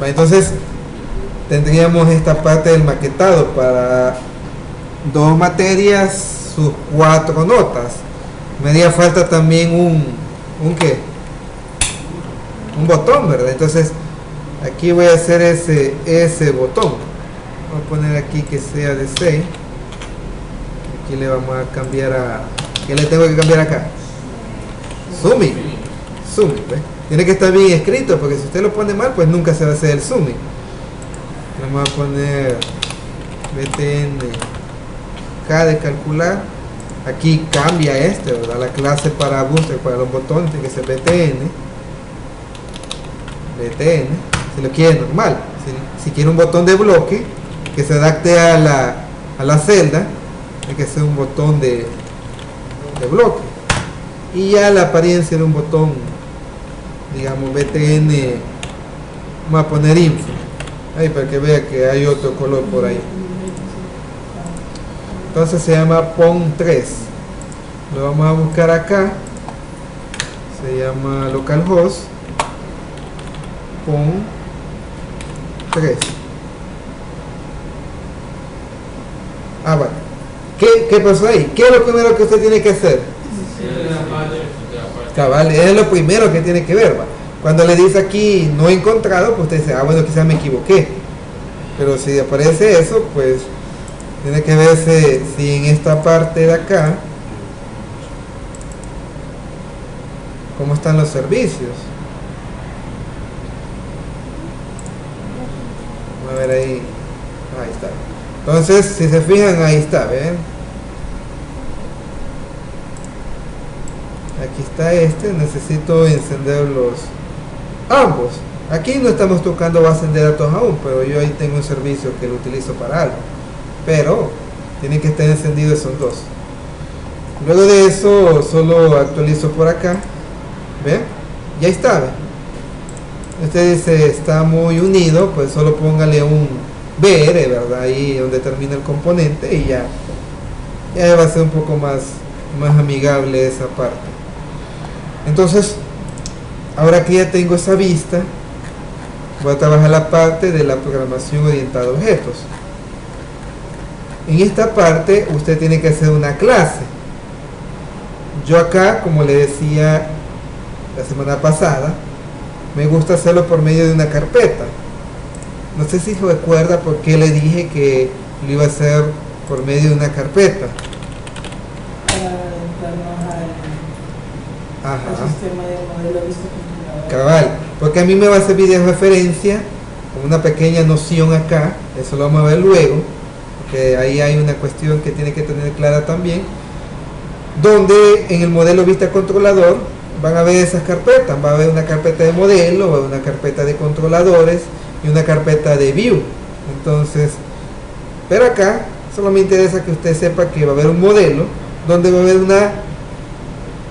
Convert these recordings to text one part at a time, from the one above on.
Entonces tendríamos esta parte del maquetado para 2 materias, sus 4 notas. Me haría falta también un ¿qué? Un botón, ¿verdad? Entonces aquí voy a hacer ese botón. Voy a poner aquí que sea de 6. Aquí le vamos a cambiar a... ¿Qué le tengo que cambiar acá? Zooming. Zooming, ¿ves? Tiene que estar bien escrito, porque si usted lo pone mal, pues nunca se va a hacer el zooming. Vamos a poner BTN K de calcular. Aquí cambia ¿verdad? La clase para booster, para los botones, tiene que ser BTN. Si lo quiere normal. Si quiere un botón de bloque que se adapte a la celda, tiene que ser un botón de bloque. Y ya la apariencia de un botón, digamos BTN, vamos a poner info ahí para que vea que hay otro color por ahí. Entonces se llama PON3. Lo vamos a buscar acá. Se llama localhost PON3. Bueno. ¿Qué pasó ahí? ¿Qué es lo primero que usted tiene que hacer? Cabal, es lo primero que tiene que ver, ¿va? Cuando le dice aquí no he encontrado, pues usted dice, bueno, quizás me equivoqué. Pero si aparece eso, pues tiene que verse si en esta parte de acá cómo están los servicios. Vamos a ver ahí. Ahí está. Entonces, si se fijan, ahí está, ¿ven? Aquí está necesito encenderlos ambos. Aquí no estamos tocando base de datos aún, pero yo ahí tengo un servicio que lo utilizo para algo. Pero tienen que estar encendidos esos dos. Luego de eso, solo actualizo por acá. ¿Ven? Ya está, ¿ven? Usted dice, está muy unido, pues solo póngale un BR, ¿verdad? Ahí donde termina el componente y ya va a ser un poco más amigable esa parte. Entonces, ahora que ya tengo esa vista, voy a trabajar la parte de la programación orientada a objetos. En esta parte usted tiene que hacer una clase. Yo acá, como le decía la semana pasada, me gusta hacerlo por medio de una carpeta. No sé si se recuerda por qué le dije que lo iba a hacer por medio de una carpeta. Al sistema de modelo visto configurador. Cabal, porque a mí me va a servir de referencia con una pequeña noción acá, eso lo vamos a ver luego, porque ahí hay una cuestión que tiene que tener clara también, donde en el modelo vista controlador van a ver esas carpetas, va a haber una carpeta de modelo, va a haber una carpeta de controladores y una carpeta de view. Entonces, pero acá solo me interesa que usted sepa que va a haber un modelo donde va a haber una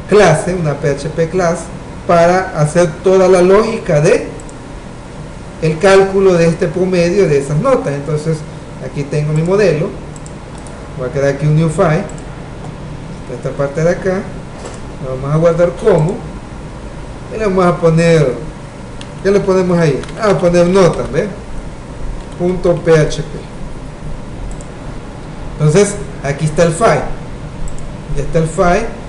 clase, una PHP class, para hacer toda la lógica de el cálculo de este promedio de esas notas. Entonces aquí tengo mi modelo, voy a crear aquí un new file, esta parte de acá, lo vamos a guardar como, y le vamos a poner, ¿qué le ponemos ahí? Vamos a poner notas, ¿ves? .php. Entonces aquí está el file, ya está el file.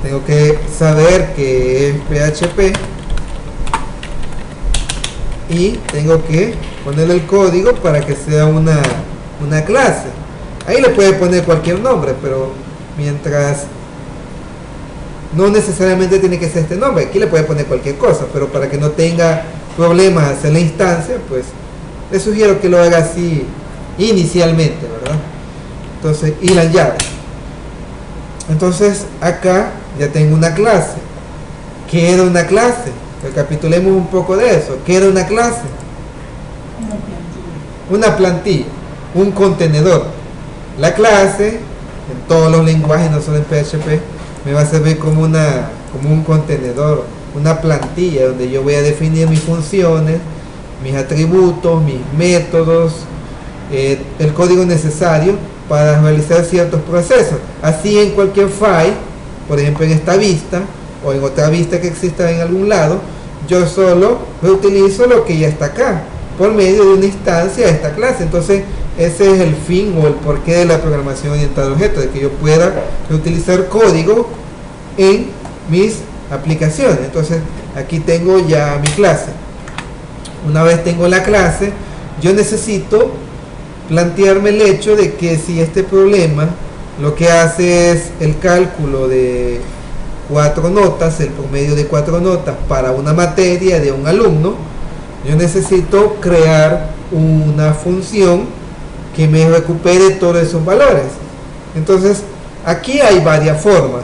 Tengo que saber que es PHP y tengo que ponerle el código para que sea una clase. Ahí le puede poner cualquier nombre, pero mientras no necesariamente tiene que ser este nombre, aquí le puede poner cualquier cosa, pero para que no tenga problemas en la instancia, pues le sugiero que lo haga así inicialmente, ¿verdad? Entonces, y la llave. Entonces acá ya tengo una clase. ¿Qué era una clase? Recapitulemos un poco de eso. ¿Qué era una clase? Una plantilla, un contenedor. La clase, en todos los lenguajes, no solo en PHP, me va a servir como un contenedor, una plantilla donde yo voy a definir mis funciones, mis atributos, mis métodos, el código necesario para realizar ciertos procesos. Así en cualquier file, por ejemplo en esta vista o en otra vista que exista en algún lado, yo solo reutilizo lo que ya está acá. por medio de una instancia de esta clase. Entonces ese es el fin o el porqué de la programación orientada a objetos, de que yo pueda utilizar código en mis aplicaciones. Entonces aquí tengo ya mi clase. Una vez tengo la clase, yo necesito plantearme el hecho de que si este problema lo que hace es el cálculo de 4 notas, el promedio de 4 notas para una materia de un alumno, yo necesito crear una función que me recupere todos esos valores. Entonces aquí hay varias formas.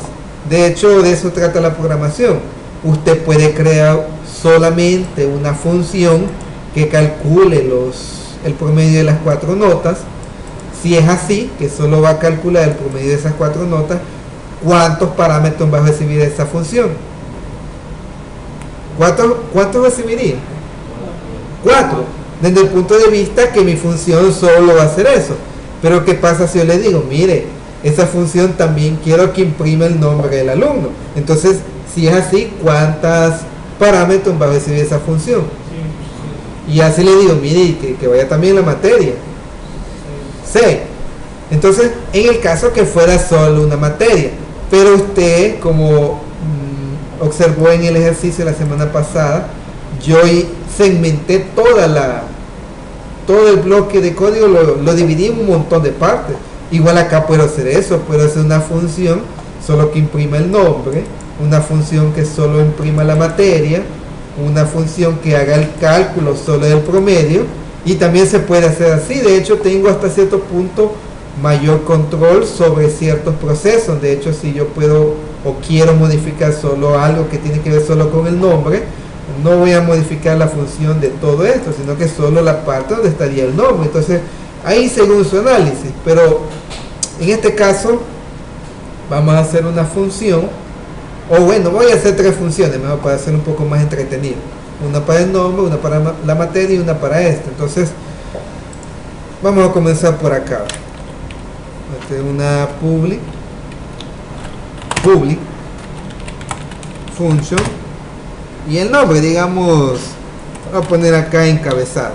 De hecho, de eso trata la programación. Usted puede crear solamente una función que calcule el promedio de las 4 notas. Si es así, que solo va a calcular el promedio de esas 4 notas, ¿cuántos parámetros va a recibir esa función? ¿Cuántos recibiría? 4. Desde el punto de vista que mi función solo va a hacer eso. Pero ¿qué pasa si yo le digo, mire, esa función también quiero que imprima el nombre del alumno? Entonces, si es así, ¿cuántos parámetros va a recibir esa función? Y así le digo, mire, que vaya también la materia. 6. Entonces, en el caso que fuera solo una materia, pero usted, como observó en el ejercicio de la semana pasada, yo segmenté todo el bloque de código, lo dividí en un montón de partes. Igual acá puedo hacer eso, puedo hacer una función solo que imprima el nombre, una función que solo imprima la materia, una función que haga el cálculo solo del promedio, y también se puede hacer así. De hecho, tengo hasta cierto punto mayor control sobre ciertos procesos. De hecho, si yo puedo o quiero modificar solo algo que tiene que ver solo con el nombre, no voy a modificar la función de todo esto, sino que solo la parte donde estaría el nombre. Entonces, ahí según su análisis. Pero en este caso vamos a hacer una función, o bueno, voy a hacer 3 funciones mejor para hacer un poco más entretenido. Una para el nombre, una para la materia y una para esto. Entonces vamos a comenzar por acá. Este, una public function, y el nombre, digamos, voy a poner acá encabezado.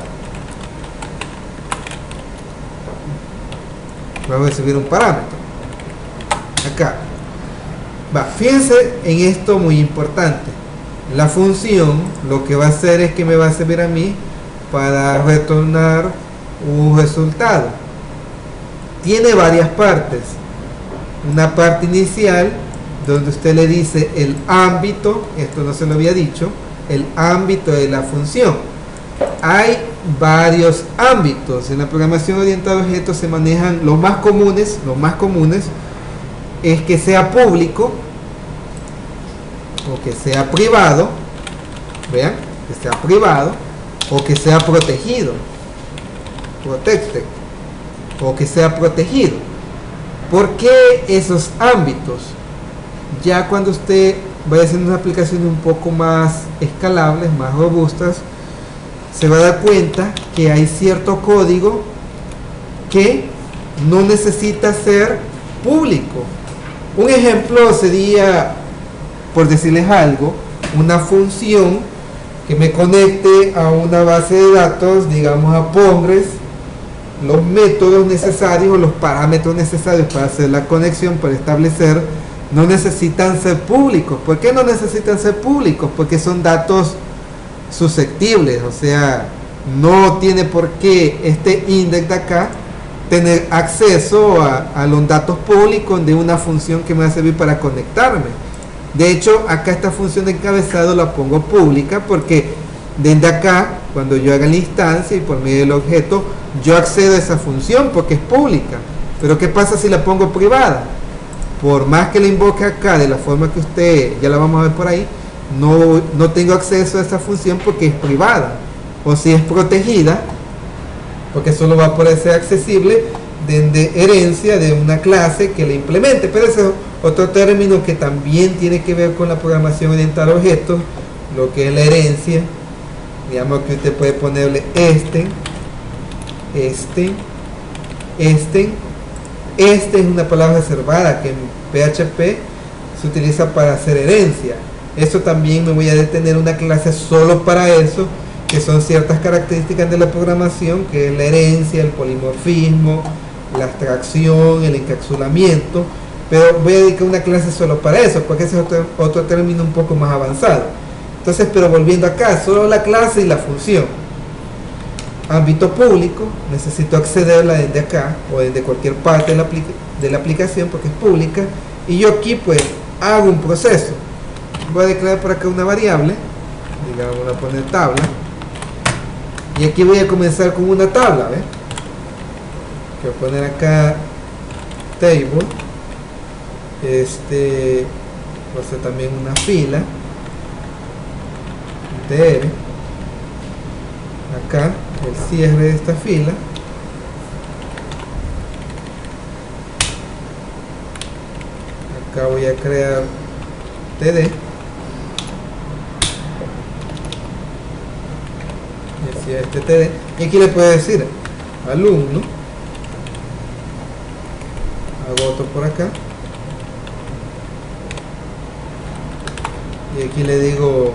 Vamos a recibir un parámetro acá. Fíjense en esto muy importante. La función lo que va a hacer es que me va a servir a mí para retornar un resultado. Tiene varias partes. Una parte inicial donde usted le dice el ámbito, esto no se lo había dicho, el ámbito de la función. Hay varios ámbitos. En la programación orientada a objetos se manejan los más comunes es que sea público o que sea privado, vean, que sea privado o que sea protegido, protected, o que sea protegido. ¿Por qué esos ámbitos? Ya cuando usted vaya haciendo unas aplicaciones un poco más escalables, más robustas, se va a dar cuenta que hay cierto código que no necesita ser público. Un ejemplo sería, por decirles algo, una función que me conecte a una base de datos, digamos a Postgres. Los métodos necesarios o los parámetros necesarios para hacer la conexión, para establecer, no necesitan ser públicos. ¿Por qué no necesitan ser públicos? Porque son datos susceptibles, o sea, no tiene por qué este index de acá tener acceso a los datos públicos de una función que me va a servir para conectarme. De hecho, acá esta función de encabezado la pongo pública porque desde acá, cuando yo haga la instancia y por medio del objeto, yo accedo a esa función porque es pública. Pero ¿qué pasa si la pongo privada? Por más que la invoque acá de la forma que usted, ya la vamos a ver por ahí, no tengo acceso a esa función porque es privada. O si es protegida, porque solo va a poder ser accesible de herencia de una clase que la implemente. Pero ese es otro término que también tiene que ver con la programación orientada a objetos, lo que es la herencia. Digamos que usted puede ponerle este es una palabra reservada que en PHP se utiliza para hacer herencia. Eso también me voy a detener una clase solo para eso, que son ciertas características de la programación, que es la herencia, el polimorfismo, la abstracción, el encapsulamiento, pero voy a dedicar una clase solo para eso, porque ese es otro término un poco más avanzado. Entonces, pero volviendo acá, solo la clase y la función. Ámbito público, necesito accederla desde acá o desde cualquier parte de la aplicación porque es pública, y yo aquí pues hago un proceso. Voy a declarar por acá una variable, digamos, voy a poner tabla, y aquí voy a comenzar con una tabla, ¿ves? Voy a poner acá table, voy a hacer también una fila de acá el cierre de esta fila, acá voy a crear td, y decía este td, y aquí le puedo decir alumno, hago otro por acá, y aquí le digo,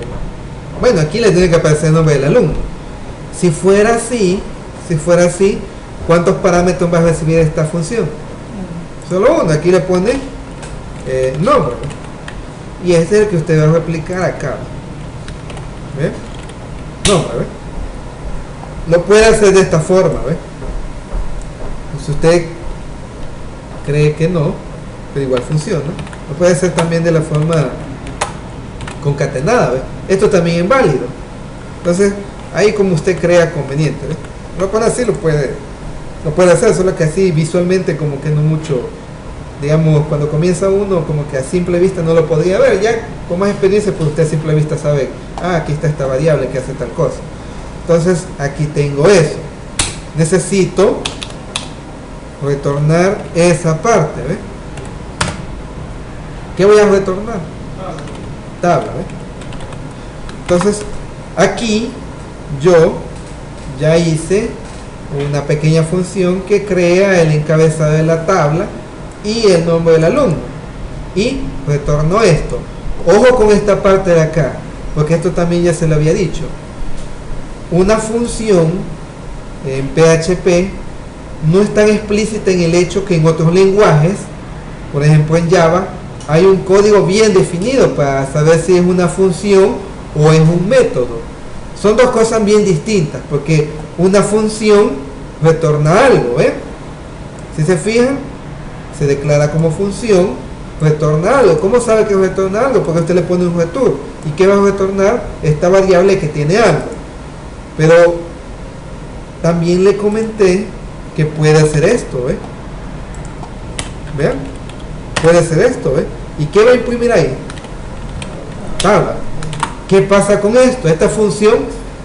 bueno, aquí le tiene que aparecer el nombre del alumno. Si fuera así, ¿cuántos parámetros va a recibir esta función? Solo uno. Aquí le pone nombre, y este es el que usted va a replicar acá. ¿Ve? Nombre, ¿ve? Lo puede hacer de esta forma, ¿ve? Si usted cree que no, pero igual funciona, lo puede hacer también de la forma concatenada, ¿ve? Esto también es válido. Entonces, ahí como usted crea conveniente, ¿ve? Lo pone así, lo puede hacer, solo que así visualmente como que no mucho, digamos, cuando comienza uno como que a simple vista no lo podría ver. Ya con más experiencia pues usted a simple vista sabe, aquí está esta variable que hace tal cosa. Entonces aquí tengo eso, necesito retornar esa parte, ¿ve? ¿Qué voy a retornar? Tabla, ¿ve? Entonces aquí yo ya hice una pequeña función que crea el encabezado de la tabla y el nombre del alumno, y retorno esto. Ojo con esta parte de acá, porque esto también ya se lo había dicho. Una función en PHP no es tan explícita en el hecho que en otros lenguajes, por ejemplo en Java, hay un código bien definido para saber si es una función o es un método. Son dos cosas bien distintas, porque una función retorna algo, ¿eh? Si se fijan, se declara como función, retorna algo. ¿Cómo sabe que retorna algo? Porque usted le pone un return. ¿Y qué va a retornar? Esta variable que tiene algo. Pero también le comenté que puede hacer esto, ¿eh? ¿Vean? Puede hacer esto, ¿eh? ¿Y qué va a imprimir ahí? Tabla. ¿Qué pasa con esto? Esta función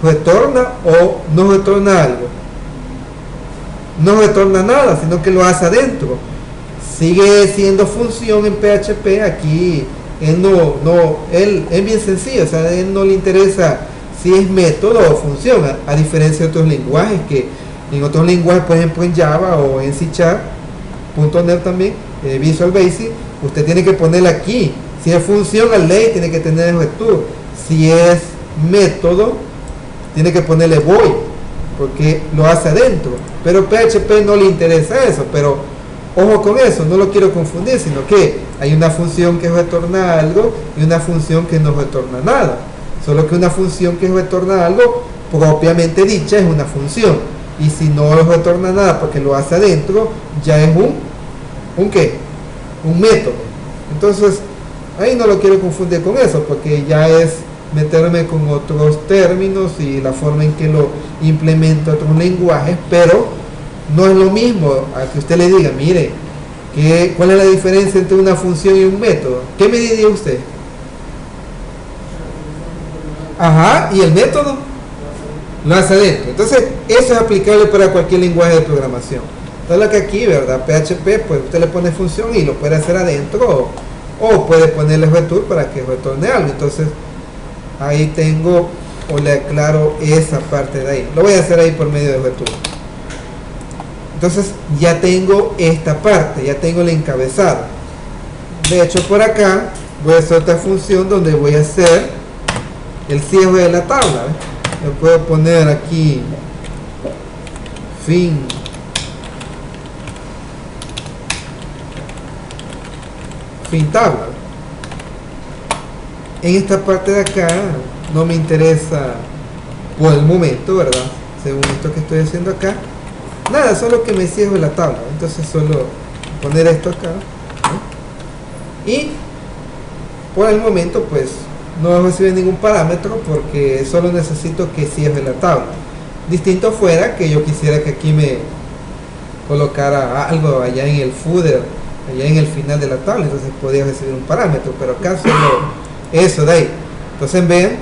retorna o no retorna algo. No retorna nada, sino que lo hace adentro. Sigue siendo función en PHP. Aquí él es bien sencillo, o sea, a él no le interesa si es método o función, a diferencia de otros lenguajes, que en otros lenguajes, por ejemplo en Java o en C#, .NET también, Visual Basic, usted tiene que ponerle aquí. Si es función, al ley tiene que tener el return. Si es método, tiene que ponerle void, porque lo hace adentro. Pero PHP no le interesa eso. Pero ojo con eso, no lo quiero confundir, sino que hay una función que retorna algo y una función que no retorna nada. Solo que una función que retorna algo propiamente dicha es una función, y si no retorna nada porque lo hace adentro, ya es ¿un qué? Un método. Entonces ahí no lo quiero confundir con eso, porque ya es meterme con otros términos y la forma en que lo implemento a otros lenguajes. Pero no es lo mismo a que usted le diga, mire, ¿cuál es la diferencia entre una función y un método? ¿Qué me diría usted? Ajá, y el método lo hace adentro. Entonces eso es aplicable para cualquier lenguaje de programación. Entonces lo que aquí, ¿verdad? PHP, pues usted le pone función y lo puede hacer adentro, o puede ponerle return para que retorne algo. Entonces ahí tengo, o le aclaro esa parte de ahí. Lo voy a hacer ahí por medio de return. Entonces ya tengo esta parte, ya tengo el encabezado. De hecho, por acá voy a hacer otra función donde voy a hacer el cierre de la tabla, ¿ves? le puedo poner aquí fin tabla. En esta parte de acá no me interesa por el momento, ¿verdad? Según esto que estoy haciendo acá, nada, solo que me cierro la tabla. Entonces solo poner esto acá, ¿no? Y por el momento pues no va a recibir ningún parámetro porque solo necesito que cierre la tabla. Distinto fuera que yo quisiera que aquí me colocara algo allá en el footer, allá en el final de la tabla, entonces podría recibir un parámetro, pero acá solo eso de ahí. Entonces ven,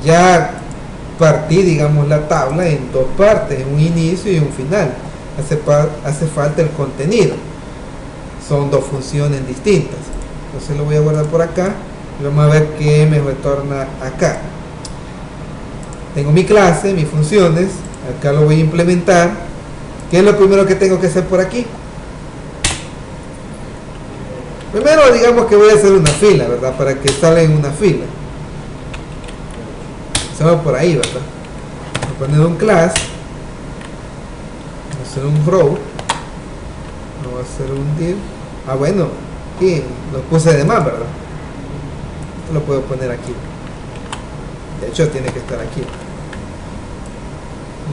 ya partí, digamos, la tabla en dos partes, un inicio y un final. Hace falta el contenido. Son dos funciones distintas. Entonces lo voy a guardar por acá y vamos a ver qué me retorna acá. Tengo mi clase, mis funciones, acá lo voy a implementar. ¿Qué es lo primero que tengo que hacer por aquí? Primero digamos que voy a hacer una fila, ¿verdad? Para que salga en una fila. Se va por ahí, ¿verdad? Voy a poner un class. Voy a hacer un row. Voy a hacer un div. Ah, bueno, aquí lo puse de más, ¿verdad? Esto lo puedo poner aquí. De hecho, tiene que estar aquí.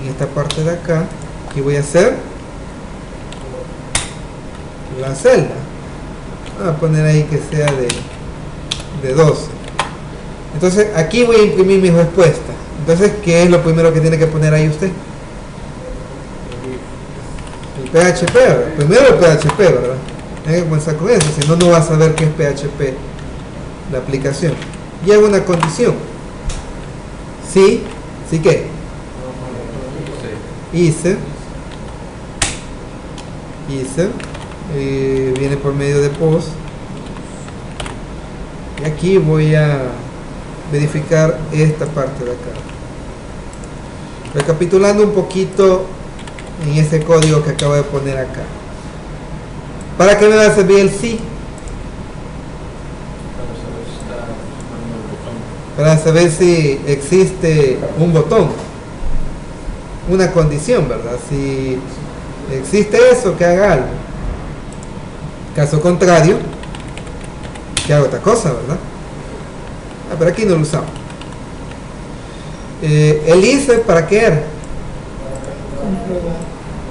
En esta parte de acá, aquí voy a hacer la celda. Voy a poner ahí que sea de 12. Entonces aquí voy a imprimir mi respuesta. Entonces, ¿qué es lo primero que tiene que poner ahí usted? El PHP, ¿verdad? Primero el PHP, ¿verdad? Hay que comenzar con eso, si no, no vas a saber qué es PHP, la aplicación. Y hago una condición. Sí, sí que hice, viene por medio de post, y aquí voy a verificar esta parte de acá. Recapitulando un poquito en ese código que acabo de poner acá. ¿Para qué me va a servir el sí? Para saber si existe un botón, una condición, ¿verdad? Si existe eso, que haga algo. Caso contrario, que haga otra cosa, ¿verdad? Ah, pero aquí no lo usamos. El ISE, ¿para qué era?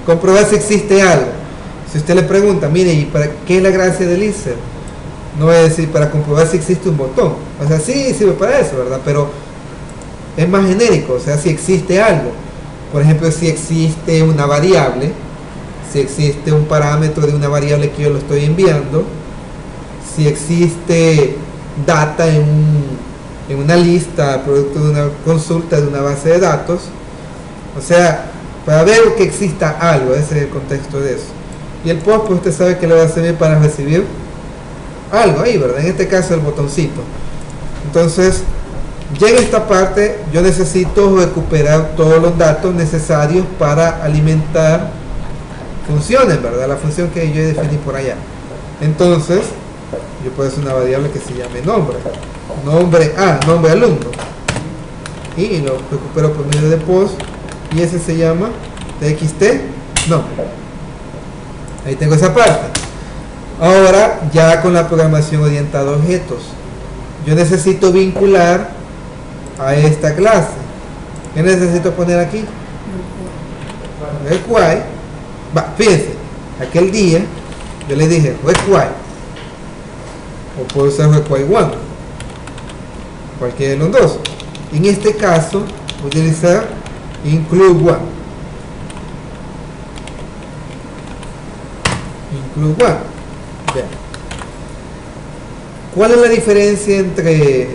Comprobar si existe algo. Si usted le pregunta, mire, ¿y para qué es la gracia del ISE? No voy a decir para comprobar si existe un botón. O sea, sí sirve para eso, ¿verdad? Pero es más genérico, o sea, si existe algo. Por ejemplo, si existe una variable, si existe un parámetro de una variable que yo lo estoy enviando, si existe data en una lista, producto de una consulta de una base de datos. O sea, para ver que exista algo, ese es el contexto de eso. Y el post, pues usted sabe que le va a servir para recibir algo ahí, ¿verdad? En este caso el botoncito. Entonces, ya en esta parte yo necesito recuperar todos los datos necesarios para alimentar funciones, ¿verdad? La función que yo definí por allá. Entonces, yo puedo hacer una variable que se llame nombre. Nombre alumno. Y lo recupero por medio de post. Y ese se llama txt nombre. Ahí tengo esa parte. Ahora, ya con la programación orientada a objetos, yo necesito vincular a esta clase. ¿Qué necesito poner aquí? Require. Fíjense, aquel día yo le dije require, o puedo usar require one, cualquiera de los dos. En este caso voy a utilizar include one. Bien. ¿Cuál es la diferencia entre,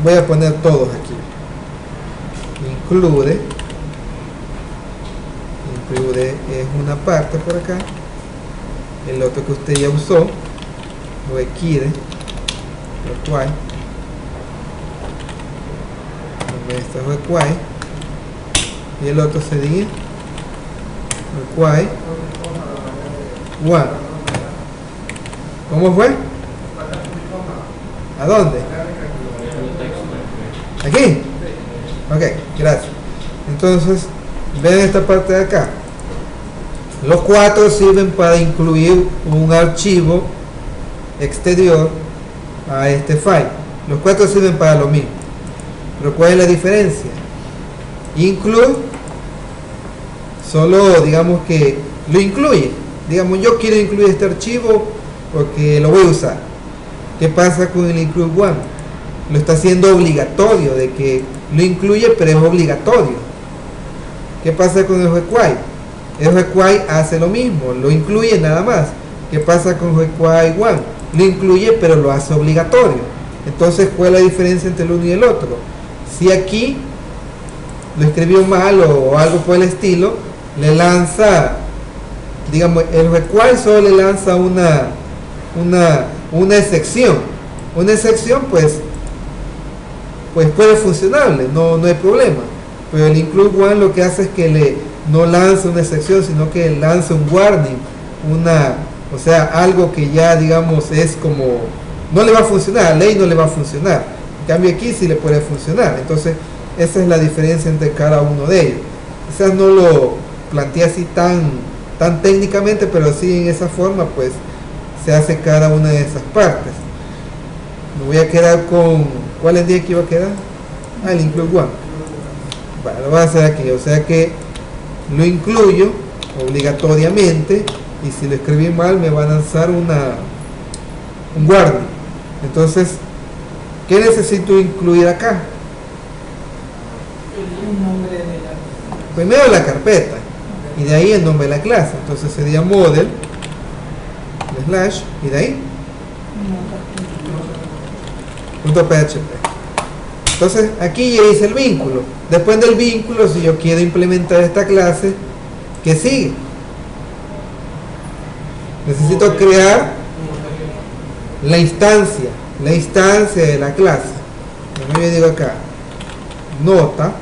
voy a poner todos aquí, include es una parte por acá, el otro que usted ya usó, require, require, y el otro sería require one. ¿Cómo fue? ¿A dónde? ¿Aquí? Ok. Gracias. Entonces, ven esta parte de acá. Los 4 sirven para incluir un archivo exterior a este file. Los 4 sirven para lo mismo. Pero ¿cuál es la diferencia? Include solo, digamos que lo incluye. Digamos, yo quiero incluir este archivo porque lo voy a usar. ¿Qué pasa con el include one? Lo está haciendo obligatorio, de que lo incluye, pero es obligatorio. ¿Qué pasa con el require? El require hace lo mismo, lo incluye nada más. ¿Qué pasa con require one? Lo incluye, pero lo hace obligatorio. Entonces, ¿cuál es la diferencia entre el uno y el otro? Si aquí lo escribió mal o algo por el estilo, le lanza, digamos, el require solo le lanza una excepción. Una excepción, pues puede funcionarle, no hay problema. Pero el include one lo que hace es que no lanza una excepción, sino que lanza un warning, o sea, algo que ya, digamos, es como, no le va a funcionar, a ley no le va a funcionar. En cambio aquí sí le puede funcionar. Entonces, esa es la diferencia entre cada uno de ellos. Quizás no lo plantea así tan técnicamente, pero sí en esa forma, pues, se hace cada una de esas partes. Me voy a quedar con, ¿cuál es el día que iba a quedar? El include one. Bueno, lo voy a hacer aquí, o sea que lo incluyo obligatoriamente, y si lo escribí mal me va a lanzar un warning. Entonces, ¿qué necesito incluir acá? El nombre de la... Primero la carpeta, y de ahí el nombre de la clase. Entonces sería model slash, y de ahí .php. Entonces aquí ya hice el vínculo. Después del vínculo, si yo quiero implementar esta clase, ¿qué sigue? Necesito crear la instancia de la clase. Como yo digo acá, nota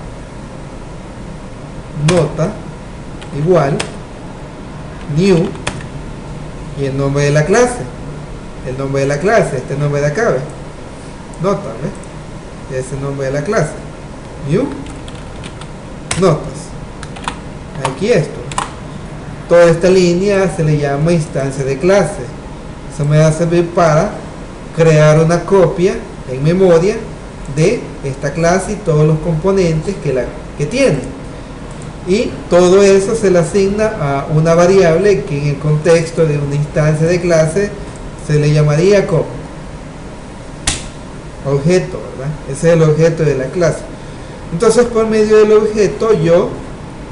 igual new y el nombre de la clase. El nombre de la clase, este nombre de acá, ¿ves? Nota, ¿ves? Es el nombre de la clase. New notas. Aquí esto. Toda esta línea se le llama instancia de clase. Eso me va a servir para crear una copia en memoria de esta clase y todos los componentes que tiene. Y todo eso se le asigna a una variable que en el contexto de una instancia de clase se le llamaría como objeto, ¿verdad? Ese es el objeto de la clase. Entonces, por medio del objeto yo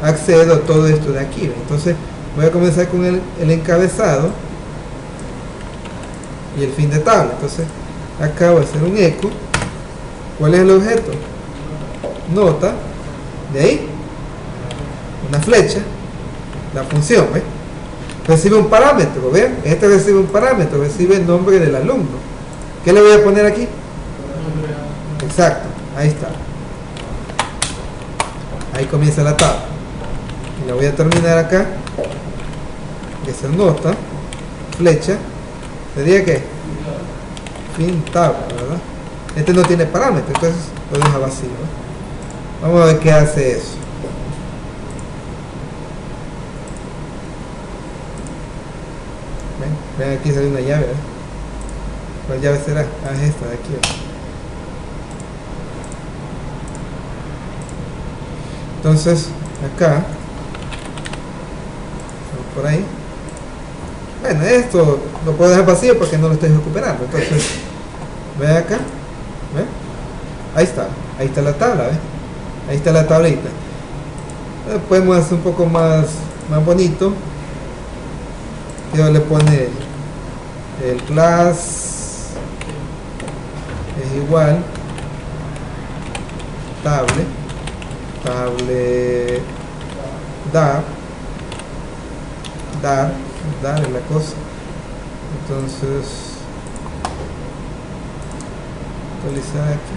accedo a todo esto de aquí. Entonces voy a comenzar con el encabezado y el fin de tabla. Entonces acá voy a hacer un eco. ¿Cuál es el objeto? Nota. De ahí una flecha, la función, ¿ves? Recibe un parámetro, ¿ven? Este recibe un parámetro, recibe el nombre del alumno. ¿Qué le voy a poner aquí? Exacto, ahí está. Ahí comienza la tabla. Y la voy a terminar acá. Es el nota, flecha. ¿Sería qué? Fin tabla, ¿verdad? Este no tiene parámetro, entonces lo deja vacío, ¿eh? Vamos a ver qué hace eso. Ven, aquí sale una llave, ¿eh? ¿Cuál llave será? Ah, es esta de aquí, ¿eh? Entonces, acá, por ahí. Bueno, esto lo puedo dejar vacío porque no lo estoy recuperando. Entonces, ve acá, ¿ve? Ahí está la tabla, ¿ve? Ahí está la tablita. Podemos hacer un poco más bonito. Yo le pone el class es igual table dar es la cosa. Entonces actualizar aquí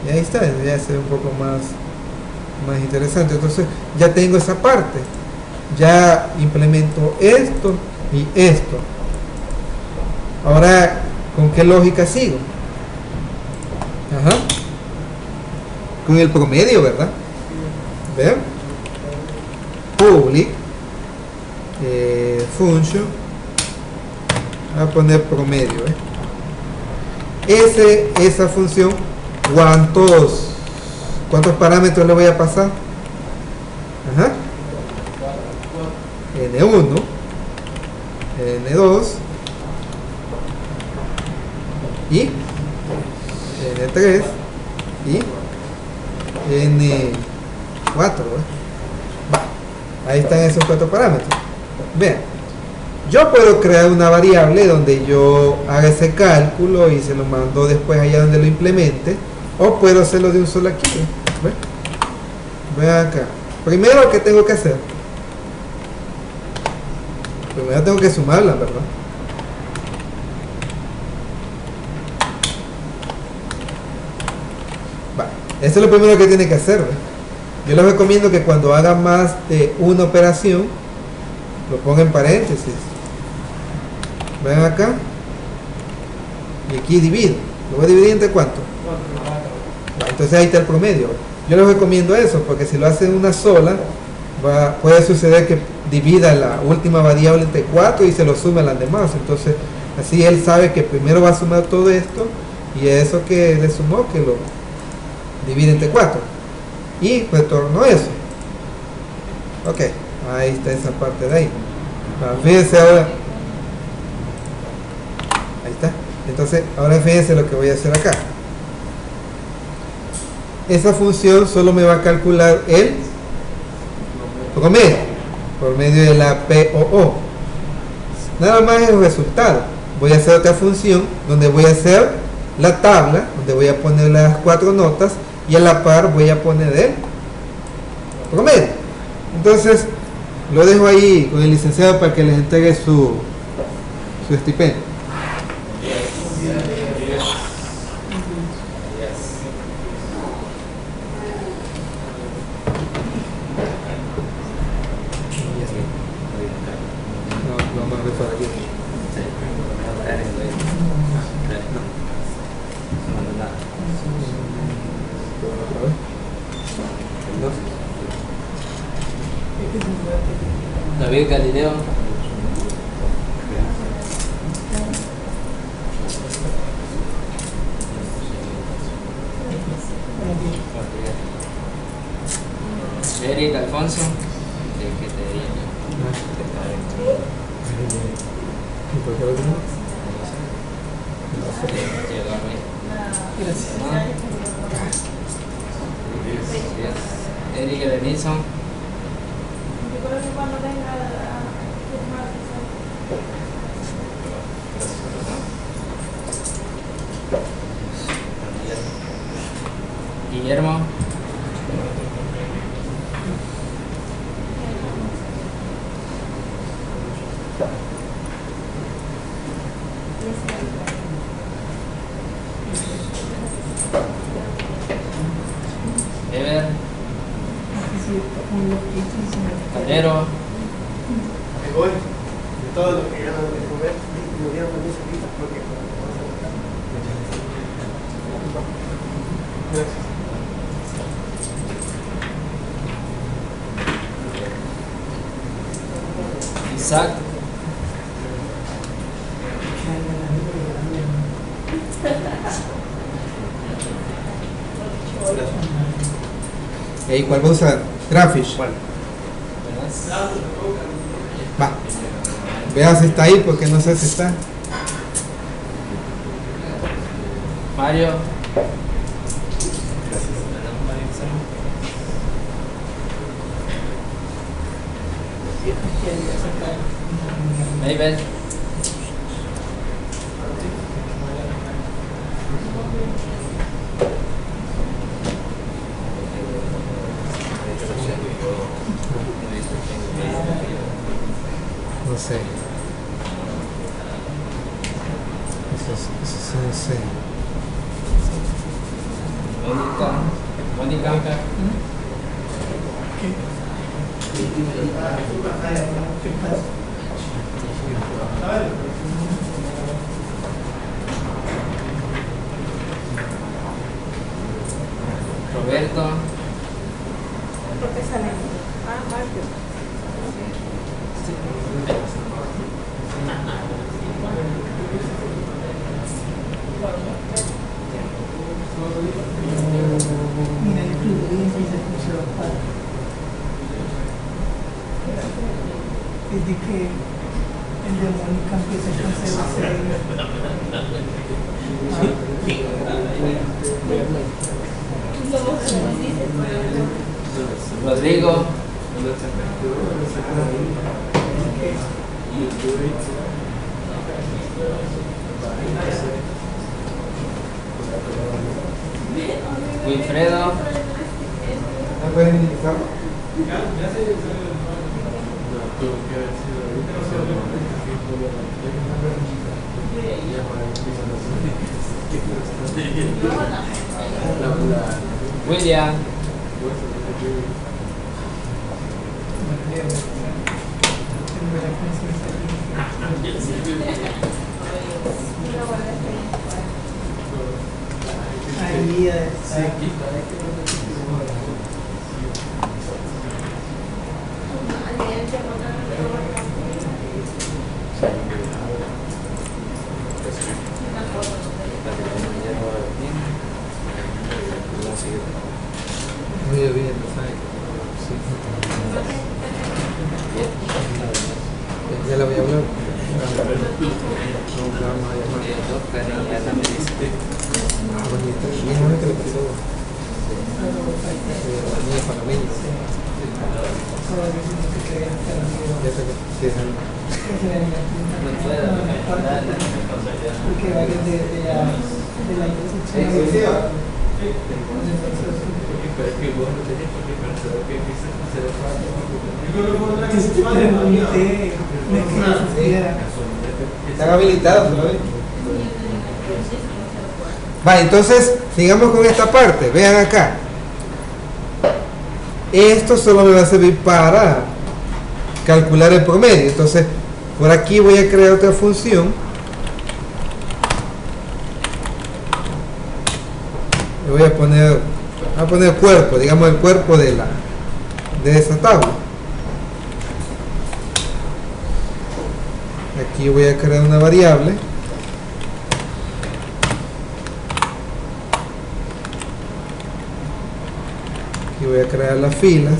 y ahí está, ya se ve un poco más interesante. Entonces ya tengo esa parte, ya implemento esto y esto. Ahora, ¿con qué lógica sigo? con el promedio, ¿verdad? Vean, public function, voy a poner promedio, esa función, ¿cuántos parámetros le voy a pasar? Ajá. N1, N2 y N3 y N4. Ahí están esos 4 parámetros. Vean, yo puedo crear una variable donde yo haga ese cálculo y se lo mando después allá donde lo implemente, o puedo hacerlo de un solo aquí. Vean acá. Primero, ¿qué tengo que hacer? Primero tengo que sumarla, ¿verdad? Esto es lo primero que tiene que hacer, ¿ve? Yo les recomiendo que cuando haga más de una operación lo ponga en paréntesis. Ven acá y aquí divido. ¿Lo voy a dividir entre cuánto? Entonces ahí está el promedio. Yo les recomiendo eso porque si lo hacen una sola puede suceder que divida la última variable entre 4 y se lo sume a las demás. Entonces así él sabe que primero va a sumar todo esto y eso que le sumó que lo divide entre 4 y retorno eso. Ok, ahí está esa parte de ahí. Fíjense ahora, ahí está. Entonces ahora fíjense lo que voy a hacer acá. Esa función solo me va a calcular el promedio por medio de la POO. Nada más es el resultado. Voy a hacer otra función donde voy a hacer la tabla, donde voy a poner las 4 notas y a la par voy a poner el promedio. Entonces lo dejo ahí con el licenciado para que les entregue su estipendio. David Galileo. Eric Alfonso. Eric Elenison. Guillermo. Ever. Calero. Voy de todo lo que ya no de comer, lo dieron con esa pizza porque gracias. Isaac. ¿Y cuál va a usar? Graphish. Bueno. Va. Vea si está ahí porque no sé si está. Mario. Maybell. No sé. Eso no sé. Mónica. Roberto, ¿Por qué sale? Ah, Marco. Mira, el club de se puso para. Es de que el de Mónica empieza con 06. Rodrigo, Wilfredo, ¿No pueden indicar? William, Ahí Muy bien, ¿sabes? Sí. Ya le voy a hablar. No, la vamos a llamar. Ah, bonito. Bien, bueno que le pasó. La niña panameña. Ya sé que sí, es algo. porque varios de la intersección. Están habilitados, ¿no? Va, entonces, sigamos con esta parte. Vean acá. Esto solo me va a servir para calcular el promedio. Entonces, por aquí voy a crear otra función. Le voy a poner cuerpo, digamos el cuerpo de esa tabla. Aquí voy a crear una variable. Aquí voy a crear las filas.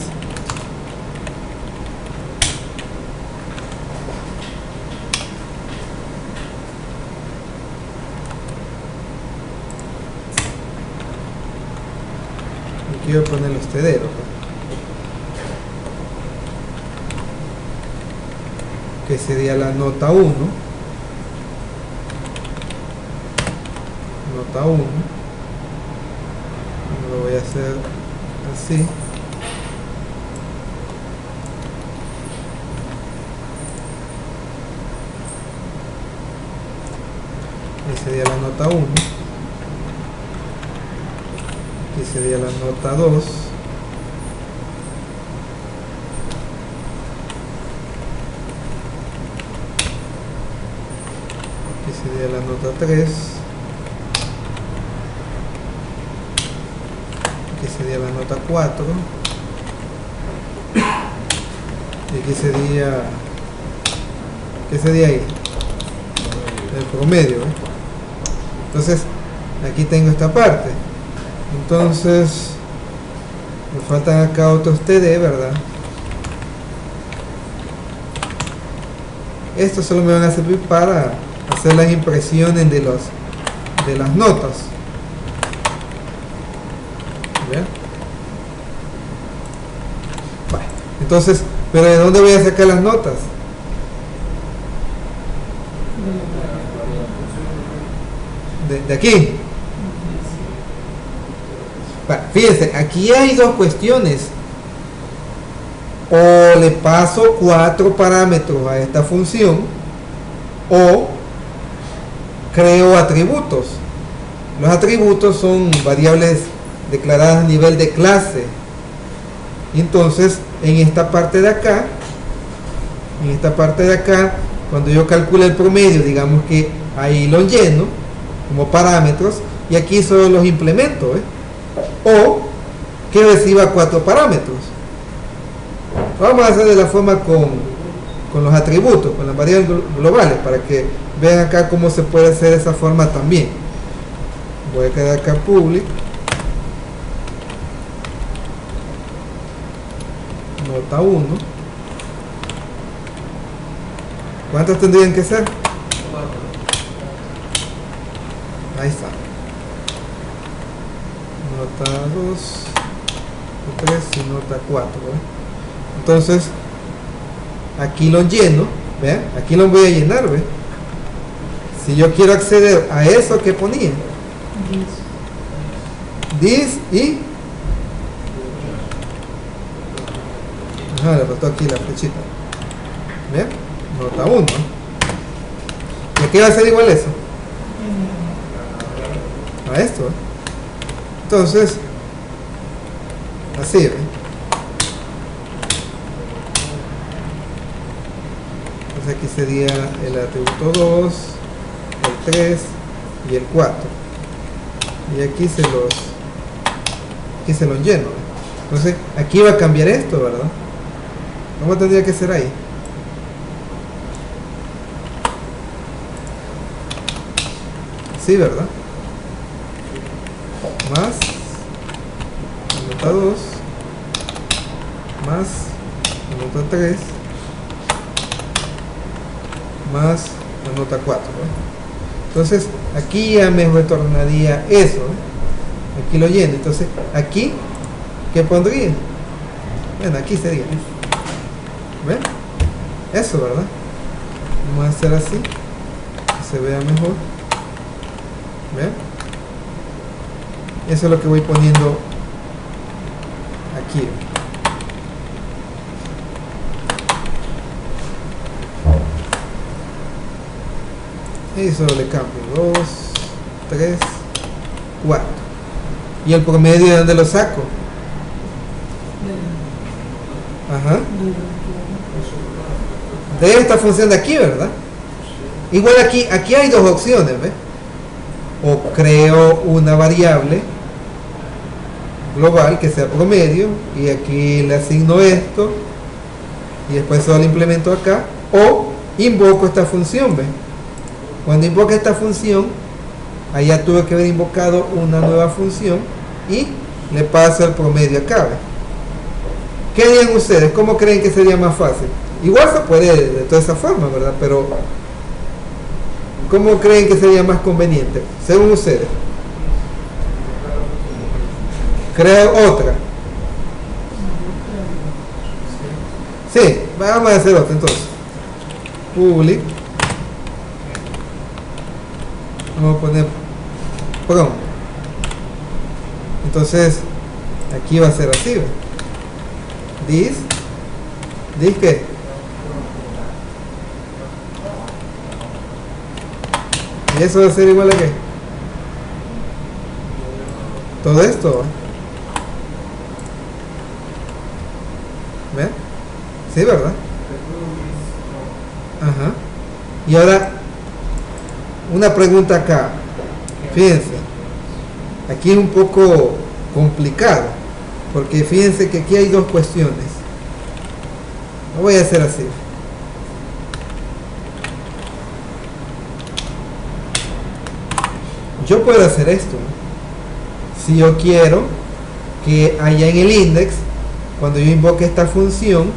Aquí voy a poner los tederos. Que sería la nota 1. Nota 1. Lo voy a hacer así. Esa sería la nota 1. Aquí sería la nota 2. Aquí sería la nota 3. Aquí sería la nota 4. Y aquí sería... ¿qué sería ahí? El promedio, ¿eh? Entonces, aquí tengo esta parte. Entonces, me faltan acá otros TD, ¿verdad? Estos solo me van a servir para hacer las impresiones de las notas. ¿Ven? Bueno, entonces, ¿pero de dónde voy a sacar las notas? De aquí. Bueno, fíjense, aquí hay dos cuestiones. O le paso 4 parámetros a esta función, o creo atributos. Los atributos son variables declaradas a nivel de clase. Y entonces, en esta parte de acá, cuando yo calcule el promedio, digamos que ahí lo lleno como parámetros, y aquí solo los implemento, ¿eh? O que reciba 4 parámetros. Vamos a hacer de la forma con los atributos, con las variables globales, para que vean acá cómo se puede hacer de esa forma también. Voy a quedar acá public, nota 1. ¿Cuántas tendrían que ser? Ahí está. Nota 2, 3 y nota 4. Entonces, aquí lo lleno. ¿Vean? Aquí lo voy a llenar. ¿Ve? Si yo quiero acceder a eso que ponía, this y le faltó aquí la flechita. ¿Vean? Nota 1. ¿Y aquí va a ser igual eso? A esto. Entonces, así. ¿Ve? Entonces aquí sería el atributo 2, el 3 y el 4. Y aquí se los lleno. Entonces aquí va a cambiar esto, ¿verdad? ¿Cómo tendría que ser ahí? Sí, ¿verdad? Más la nota 2 más la nota 3 más la nota 4, ¿no? Entonces aquí ya me retornaría eso, ¿no? Aquí lo lleno. Entonces aquí, ¿qué pondría? Bueno, aquí sería, ¿ven? Eso, ¿verdad? Vamos a hacer así, que se vea mejor. ¿Ven? Eso es lo que voy poniendo aquí. Y solo le cambio 2, 3, 4. ¿Y el promedio de dónde lo saco? Ajá. De esta función de aquí, ¿verdad? Igual aquí hay dos opciones, ¿ves? O creo una variable global que sea promedio y aquí le asigno esto y después solo implemento acá, o invoco esta función, ¿ves? Cuando invoque esta función, allá tuve que haber invocado una nueva función y le paso el promedio acá, ¿ves? ¿Qué harían ustedes? ¿Cómo creen que sería más fácil? Igual se puede de toda esa forma, ¿verdad? Pero ¿cómo creen que sería más conveniente? Según ustedes. Creo otra. Sí, vamos a hacer otra entonces. Public. Vamos a poner prom. Entonces, aquí va a ser así, ¿ve? This ¿qué? Y eso va a ser igual a qué? Todo esto, ¿ven? Sí, ¿verdad? Ajá. Y ahora una pregunta acá. Fíjense, aquí es un poco complicado, porque fíjense que aquí hay dos cuestiones. Lo voy a hacer así. Yo puedo hacer esto, ¿no? Si yo quiero que allá en el index, cuando yo invoque esta función,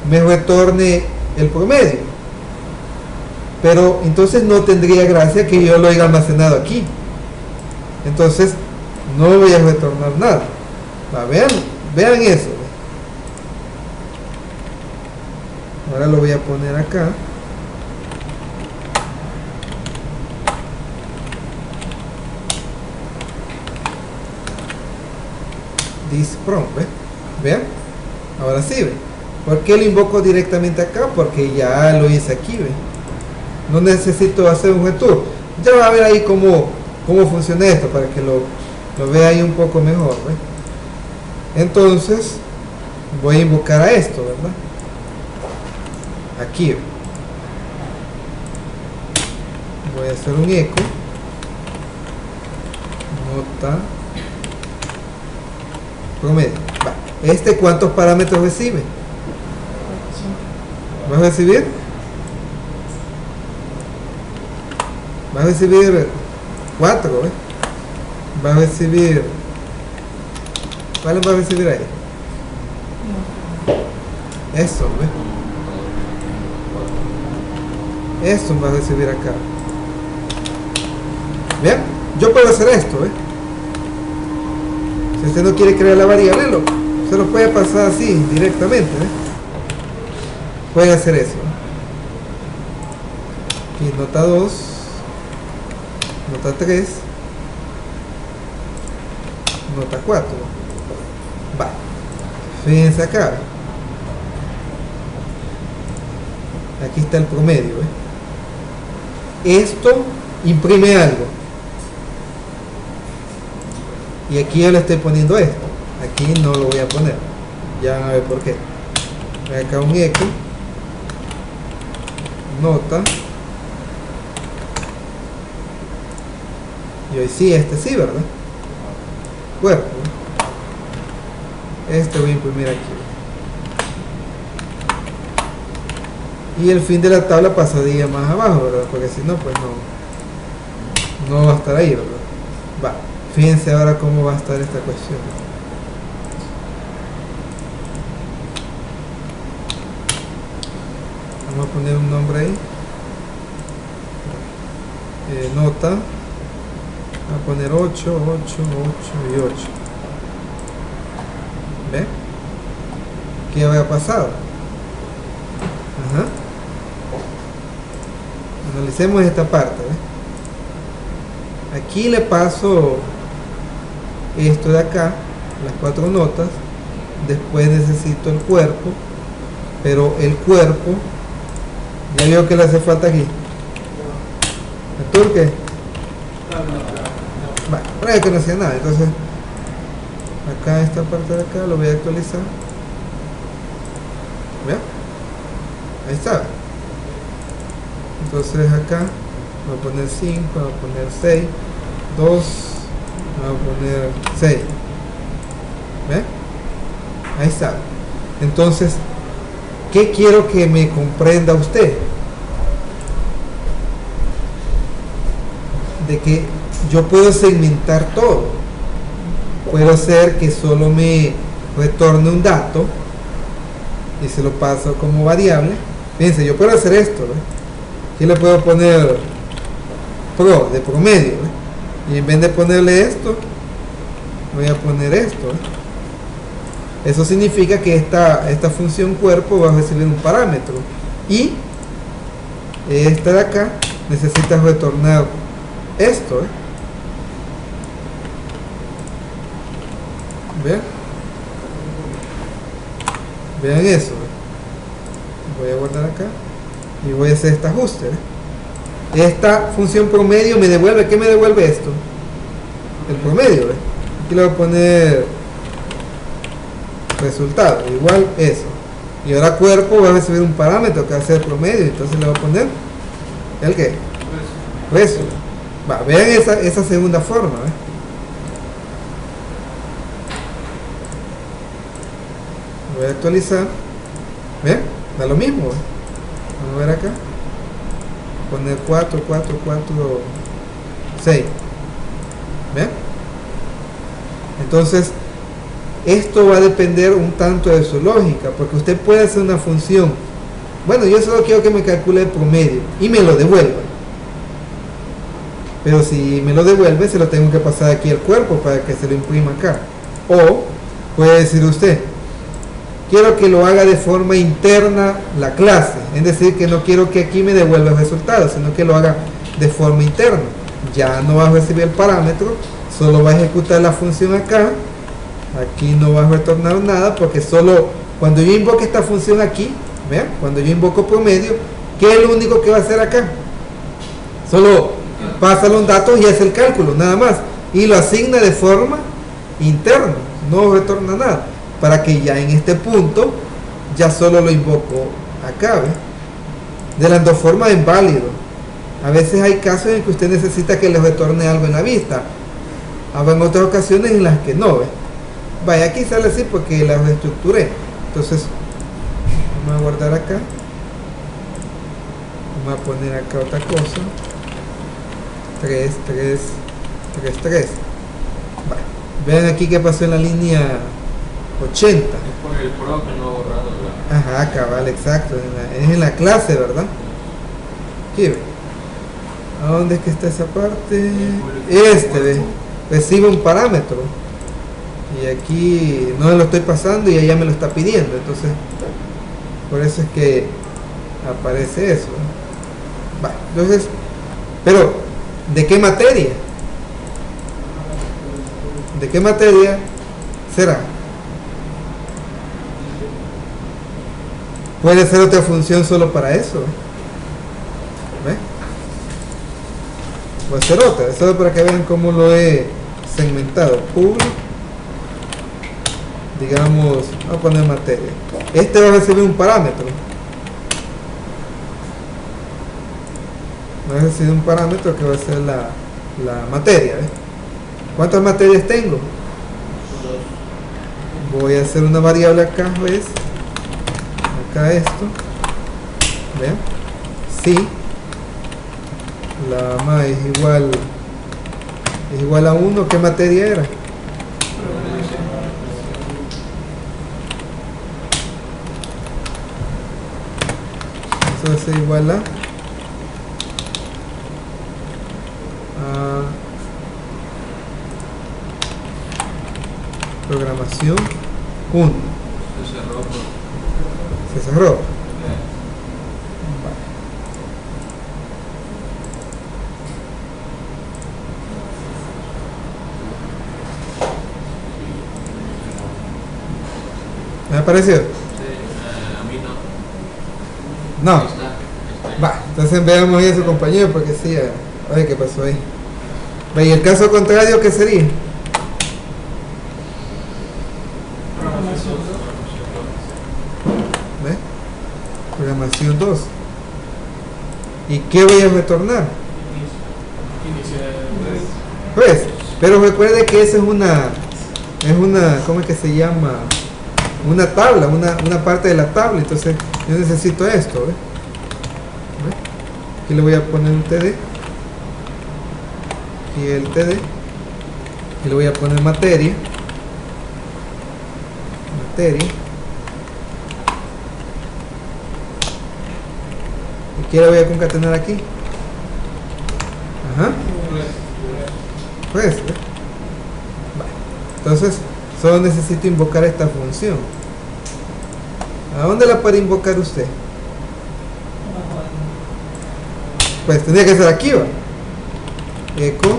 me retorne el promedio. Pero entonces no tendría gracia que yo lo haya almacenado aquí. Entonces no voy a retornar nada. Vean eso. Ahora lo voy a poner acá. This from, vean. Ahora sí, ¿ve? ¿Por qué lo invoco directamente acá? Porque ya lo hice aquí, ¿ve? No necesito hacer un return. Ya va a ver ahí cómo funciona esto, para que lo vea ahí un poco mejor, ¿ve? Entonces voy a invocar a esto, ¿verdad? Aquí, ¿ve? Voy a hacer un eco nota promedio. Va. ¿Cuántos parámetros recibe? ¿Va a recibir? Va a recibir 4, ¿eh? Va a recibir... ¿Cuál va a recibir ahí? Eso, ¿ves? Eso va a recibir acá. Bien, yo puedo hacer esto, ¿ves? Si usted no quiere crear la variable, se lo puede pasar así, directamente, ¿ves? Puede hacer eso. Aquí, nota 2, nota 3, nota 4. Va. Fíjense acá. Aquí está el promedio, Esto imprime algo. Y aquí yo le estoy poniendo esto. Aquí no lo voy a poner. Ya van a ver por qué. Acá un X. Nota. Y hoy sí, sí, ¿verdad? Cuerpo. Este voy a imprimir aquí. Y el fin de la tabla pasaría más abajo, ¿verdad? Porque si no, pues no va a estar ahí, ¿verdad? Va. Fíjense ahora cómo va a estar esta cuestión. Vamos a poner un nombre ahí. Nota. Vamos a poner 8, 8, 8 y 8. ¿Ve? ¿Qué había pasado? Ajá. Analicemos esta parte, ¿ves? Aquí le paso esto de acá, las 4 notas. Después necesito el cuerpo, pero el cuerpo, ya veo que le hace falta aquí. ¿El turque? Bueno, por ahí que no hacía nada. Entonces, acá esta parte de acá lo voy a actualizar. ¿Ve? Ahí está. Entonces acá voy a poner 5, voy a poner 6, 2, voy a poner 6. ¿Ve? Ahí está. Entonces, ¿qué quiero que me comprenda usted? De que yo puedo segmentar todo. Puedo hacer que solo me retorne un dato y se lo paso como variable. Fíjense, yo puedo hacer esto, ¿ve? Aquí le puedo poner pro de promedio, ¿ve? Y en vez de ponerle esto, voy a poner esto, ¿ve? Eso significa que esta función cuerpo va a recibir un parámetro y esta de acá necesita retornar esto, ¿ve? Vean eso, ¿ve? Voy a guardar acá y voy a hacer este ajuste, ¿ve? Esta función promedio me devuelve, ¿qué me devuelve esto? El promedio, ¿ve? Aquí le voy a poner resultado, igual eso. Y ahora cuerpo va a recibir un parámetro que va a ser el promedio, entonces le voy a poner ¿el qué? Precio. Va, vean esa segunda forma, ¿ve? Voy a actualizar, ¿ven? Da lo mismo, ¿ve? Vamos a ver acá, poner 4, 4, 4, 6, ¿ven? Entonces esto va a depender un tanto de su lógica, porque usted puede hacer una función, bueno, yo solo quiero que me calcule el promedio y me lo devuelva, pero si me lo devuelve se lo tengo que pasar aquí al cuerpo para que se lo imprima acá. O puede decir usted, quiero que lo haga de forma interna la clase, es decir, que no quiero que aquí me devuelva el resultado, sino que lo haga de forma interna. Ya no va a recibir el parámetro, solo va a ejecutar la función acá. Aquí no va a retornar nada, porque solo cuando yo invoque esta función aquí, vean, cuando yo invoco promedio, ¿qué es lo único que va a hacer acá? Solo pasa los datos y hace el cálculo, nada más, y lo asigna de forma interna, no retorna nada, para que ya en este punto ya solo lo invoco acá, ¿ve? De las dos formas es válido. A veces hay casos en que usted necesita que le retorne algo en la vista, habrá otras ocasiones en las que no, ¿ve? Vaya, aquí sale así porque la reestructuré. Entonces, vamos a guardar acá. Vamos a poner acá otra cosa. 3, 3, 3, 3. Vale. Vean aquí qué pasó en la línea 80. Es por el pro que no ha borrado la... Ajá, cabal, exacto. Es en la clase, ¿verdad? Aquí ve. ¿A dónde es que está esa parte? Este, ve. Recibe un parámetro. Y aquí no lo estoy pasando y ella me lo está pidiendo. Entonces, por eso es que aparece eso. Vale, entonces, pero, ¿de qué materia? ¿De qué materia será? Puede ser otra función solo para eso. ¿Ve? Puede ser otra, solo para que vean cómo lo he segmentado. Público, digamos, vamos a poner materia. Este va a recibir un parámetro. Va a recibir un parámetro que va a ser la materia. ¿Ve? ¿Cuántas materias tengo? Voy a hacer una variable acá, ¿ves? Acá esto. ¿Vean? Si la ma es igual a 1, ¿qué materia era? Eso va a ser igual a programación 1. Se cerró. ¿Me ha parecido? Sí, a mí no. No. Ahí está. Va, entonces veamos ahí a su compañero porque sí, a ver qué pasó ahí. Va, y el caso contrario, ¿qué sería? ¿Ve? Programación 2. ¿Y qué voy a retornar? Pues, pero recuerde que esa es una, ¿cómo es que se llama? Una tabla, una parte de la tabla. Entonces yo necesito esto, ¿ve? ¿Ve? Aquí le voy a poner un TD y el TD y le voy a poner materia y aquí le voy a concatenar aquí. Ajá, pues, ¿ve? Vale. Entonces solo necesito invocar esta función. ¿A dónde la puede invocar usted? Pues tendría que ser aquí, ¿va? Eco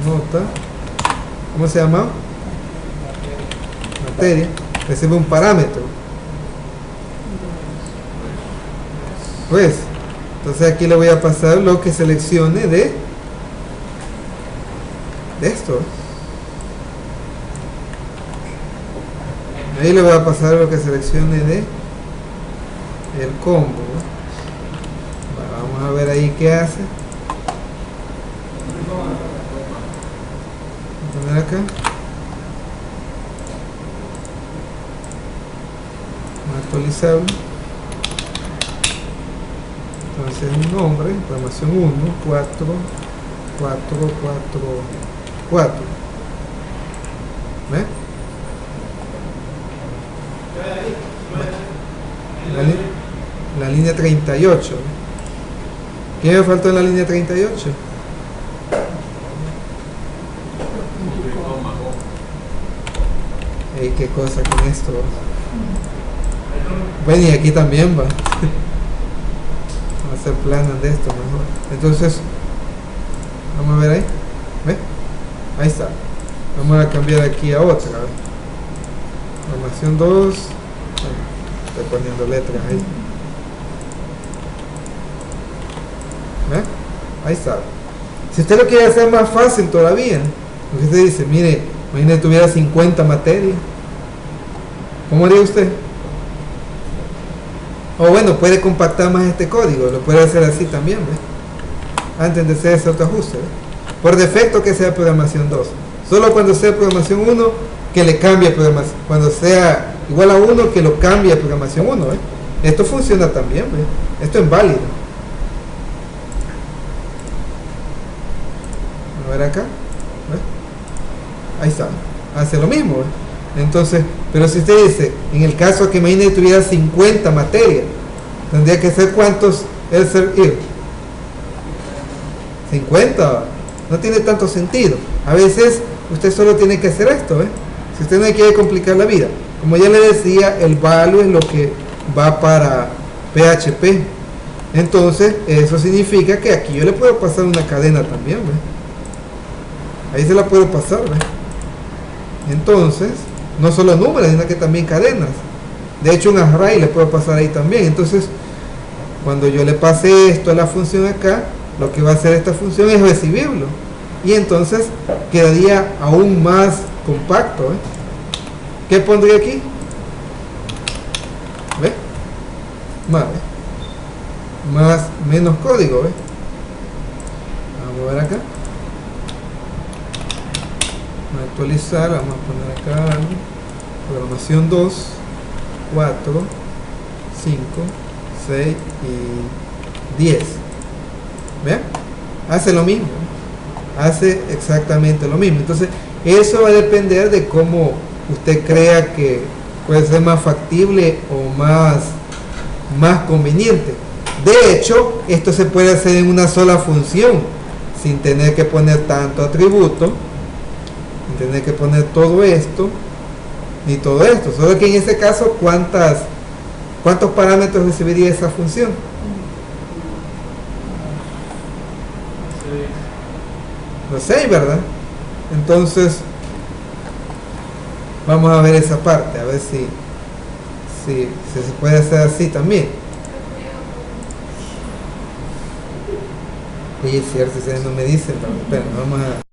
nota, ¿cómo se llama? Materia, recibe un parámetro. Pues, entonces aquí le voy a pasar lo que seleccione de esto. Ahí le voy a pasar lo que seleccione de el combo. Vamos a ver ahí qué hace. Voy a poner acá. Vamos a actualizarlo. Entonces un nombre, programación 1, 4, 4, 4, 4. ¿Ve? La línea 38. ¿Qué me faltó en la línea 38? Ey, qué cosa con esto. Bueno, y aquí también va. Vamos a hacer planas de esto mejor. Entonces, vamos a ver ahí. ¿Ve? Ahí está. Vamos a cambiar aquí a otra. Formación 2. Estoy poniendo letras ahí. ¿Ve? Ahí está. Si usted lo quiere hacer más fácil todavía, porque usted dice, mire, imagínate tuviera 50 materias, ¿cómo haría usted? O bueno, puede compactar más este código, lo puede hacer así también, ¿ve? Antes de hacer ese otro ajuste, ¿ve? Por defecto que sea programación 2. Solo cuando sea programación 1 que le cambie programación, cuando sea igual a 1 que lo cambie a programación 1. Esto funciona también, esto es válido. A ver acá, ahí está, hace lo mismo. Entonces, pero si usted dice, en el caso que imagine que tuviera 50 materias, tendría que ser ¿cuántos else if? 50, no tiene tanto sentido. A veces usted solo tiene que hacer esto, si usted no quiere complicar la vida. Como ya le decía, el value es lo que va para PHP. Entonces, eso significa que aquí yo le puedo pasar una cadena también, ahí se la puedo pasar, entonces, no solo números, sino que también cadenas. De hecho, un array le puedo pasar ahí también. Entonces, cuando yo le pase esto a la función acá, lo que va a hacer esta función es recibirlo. Y entonces quedaría aún más compacto. ¿Qué pondría aquí? ¿Ve? Menos código. Vamos a ver acá. Vamos a actualizar. Vamos a poner acá programación 2, 4, 5, 6 y 10. ¿Vean? Hace lo mismo. Hace exactamente lo mismo. Entonces, eso va a depender de cómo usted crea que puede ser más factible o más conveniente. De hecho, esto se puede hacer en una sola función, sin tener que poner tanto atributo, sin tener que poner todo esto, ni todo esto. Solo que en ese caso, ¿cuántos parámetros recibiría esa función? Los 6, ¿verdad? Entonces, vamos a ver esa parte, a ver si se puede hacer así también. Y es cierto, ustedes no me dicen, pero vamos a